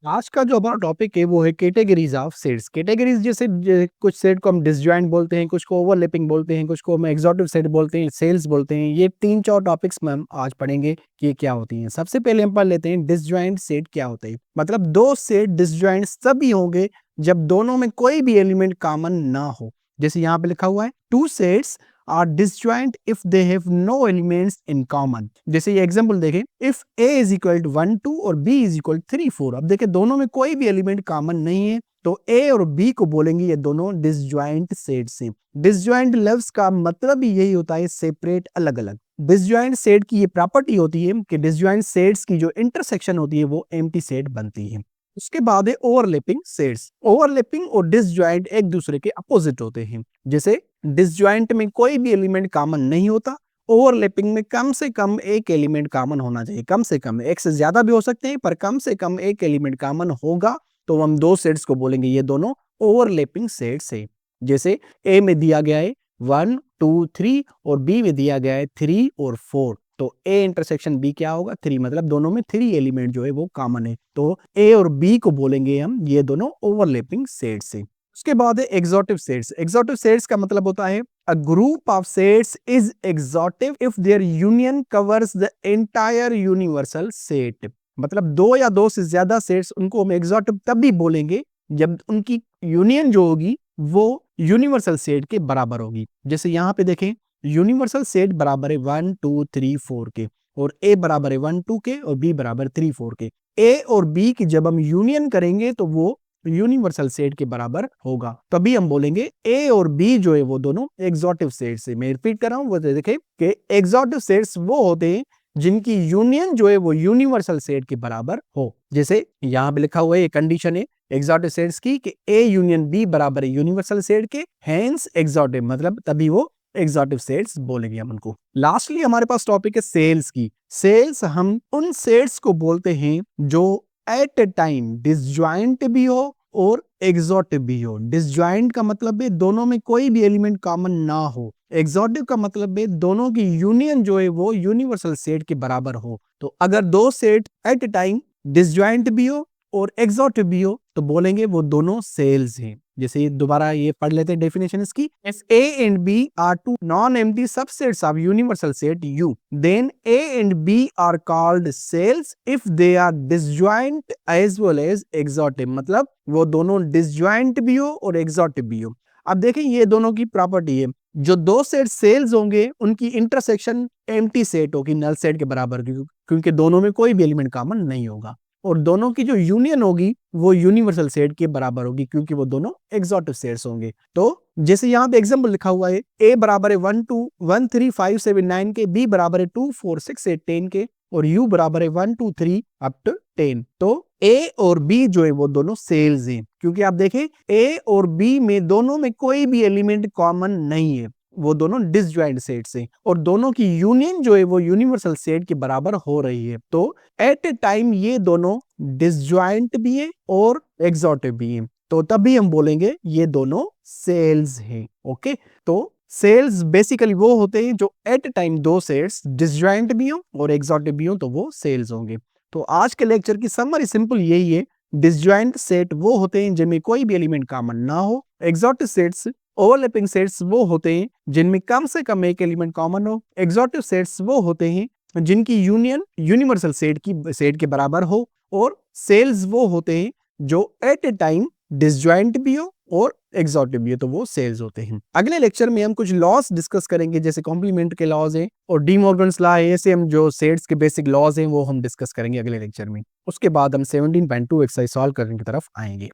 आज का जो हमारा टॉपिक है वो है कैटेगरीज ऑफ सेट्स। कैटेगरीज जैसे कुछ सेट को हम डिसजॉइंट बोलते हैं, कुछ को ओवरलैपिंग बोलते हैं, कुछ को हम एग्जॉटिव सेट बोलते हैं, सेल्स बोलते हैं। ये तीन चार टॉपिक्स में हम आज पढ़ेंगे कि ये क्या होती हैं। सबसे पहले हम पढ़ लेते हैं डिसजॉइंट सेट क्या होता है। मतलब दो सेट डिसजॉइंट तभी होंगे जब दोनों में कोई भी एलिमेंट कॉमन ना हो। जैसे यहाँ पे लिखा हुआ है two sets are disjoint if they have no elements in common। जैसे ये एग्जांपल देखें, if a is equal to 1 2 और b is equal to 3 4। अब देखें दोनों में कोई भी एलिमेंट कॉमन नहीं है तो a और b को बोलेंगे ये दोनों डिसजॉइंट सेट्स हैं। डिसजॉइंट लफ्ज का मतलब ही यही होता है सेपरेट, अलग अलग। डिसजॉइंट सेट की ये प्रॉपर्टी होती है कि डिसजॉइंट सेट्स की जो इंटरसेक्शन होती है वो एम्प्टी सेट बनती है। उसके बाद है ओवरलैपिंग सेट्स। ओवरलैपिंग और डिसजॉइंट एक दूसरे के अपोजिट होते हैं। जैसे डिसजॉइंट में कोई भी एलिमेंट कॉमन नहीं होता, ओवरलैपिंग में कम से कम एक एलिमेंट कॉमन होना चाहिए। कम से कम, एक से ज्यादा भी हो सकते हैं पर कम से कम एक एलिमेंट कॉमन होगा तो हम दो सेट्स को बोलेंगे ये दोनों ओवरलैपिंग सेट्स है। जैसे ए में दिया गया है 1 2 3 और बी में दिया गया है 3 और 4, तो ए इंटरसेक्शन बी क्या होगा 3, मतलब दोनों में 3 एलिमेंट जो है वो कॉमन है, तो ए और बी को बोलेंगे हम ये दोनों ओवरलैपिंग सेट्स है। उसके बाद है एक्सॉटिव सेट्स। एक्सॉटिव सेट्स का मतलब होता है a group of sets is exhaustive if their union covers the entire universal set. मतलब दो या दो से ज्यादा सेट्स, उनको हम एक्सॉटिव तभी बोलेंगे जब उनकी यूनियन जो होगी वो यूनिवर्सल सेट के बराबर होगी। जैसे यहाँ पे देखें यूनिवर्सल सेट बराबर है 1 2 3 4 के, और ए बराबर है 1 2 के और बी बराबर 3 4 के। ए और बी की जब हम यूनियन करेंगे तो वो यूनिवर्सल सेट के बराबर होगा, तभी हम बोलेंगे ए और बी जो है वो दोनों एक्सॉटिव सेट्स है। मैं रिपीट कर रहा हूं, वो देखें कि एक्सॉटिव सेट्स वो होते हैं जिनकी यूनियन जो है वो यूनिवर्सल सेट के बराबर हो। जैसे यहाँ पे लिखा हुआ है, ये कंडीशन है एक्सॉटिव सेट्स की कि ए यूनियन बी बराबर है यूनिवर्सल सेट के, हेंस एक्सॉटिव, मतलब तभी वो एक्सॉटिव सेट्स बोलेंगे हम उनको। लास्टली हमारे पास टॉपिक है सेल्स की। सेल्स हम उन सेट्स को बोलते हैं जो एट ए टाइम डिसजॉइंट भी हो और एक्सॉटिव भी हो। डिसजॉइंट का मतलब है दोनों में कोई भी एलिमेंट कॉमन ना हो। एक्सॉटिव का मतलब है दोनों की यूनियन जो है वो यूनिवर्सल सेट के बराबर हो। तो अगर दो set at a time disjoint भी हो और एक्सॉटिव भी हो तो बोलेंगे वो दोनों सेल्स हैं। जैसे दोबारा ये पढ़ लेते हैं डेफिनेशन इसकी। If A and B are two non-empty subsets of universal set U, then A and B are called cells if they are disjoint as well as exotic। मतलब वो दोनों disjoint भी हो और exotic भी हो। अब देखें ये दोनों की प्रॉपर्टी है, जो दो सेट सेल्स होंगे उनकी इंटरसेक्शन एम्प्टी सेट होगी, नल सेट के बराबर, क्योंकि दोनों में कोई भी एलिमेंट कॉमन नहीं होगा। और दोनों की जो यूनियन होगी वो यूनिवर्सल सेट के बराबर होगी क्योंकि वो दोनों एक्सॉटिव सेट्स होंगे। तो जैसे यहाँ पे एग्जांपल लिखा हुआ है, ए बराबर है 1 2 1 3 5 7 9 के, बी बराबर है 2 4 6 8 10 के, और यू बराबर है 1 2 3 अप टू 10। तो ए और बी जो है वो दोनों सेल्स हैं, क्योंकि आप देखें ए और बी में दोनों में कोई भी एलिमेंट कॉमन नहीं है, वो दोनों डिसजॉइंट सेट्स हैं और दोनों की यूनियन जो है वो यूनिवर्सल सेट के बराबर हो रही है। तो एट ए टाइम ये दोनों डिसजॉइंट भी है और एक्सॉटिव भी है, तो तभी हम बोलेंगे ये दोनों सेल्स हैं। ओके, तो सेल्स बेसिकली वो होते हैं जो एट ए टाइम दो सेट्स डिसजॉइंट भी हो और एक्सॉटिव भी हो तो वो सेल्स होंगे। तो आज के लेक्चर की समरी सिंपल यही है, डिसजॉइंट सेट वो होते हैं जिनमें कोई भी एलिमेंट कॉमन ना हो। एक्सॉटिव सेट्स, ओवरलैपिंग सेट्स वो होते हैं जिनमें कम से कम एक एलिमेंट कॉमन हो। एक्सॉटिव सेट्स वो होते हैं जिनकी यूनियन यूनिवर्सल सेट के बराबर हो। और सेल्स वो होते हैं जो एट ए टाइम डिसजॉइंट भी हो और एक्सॉटिव भी हो तो वो सेल्स होते हैं। अगले लेक्चर में हम कुछ लॉज डिस्कस करेंगे, जैसे कॉम्प्लीमेंट के लॉज हैं और डी मॉर्गन्स लॉ है। ऐसे हम जो सेट्स के बेसिक लॉज हैं वो हम डिस्कस करेंगे अगले लेक्चर में। उसके बाद हम 17.2 एक्सरसाइज सॉल्व करने की तरफ आएंगे।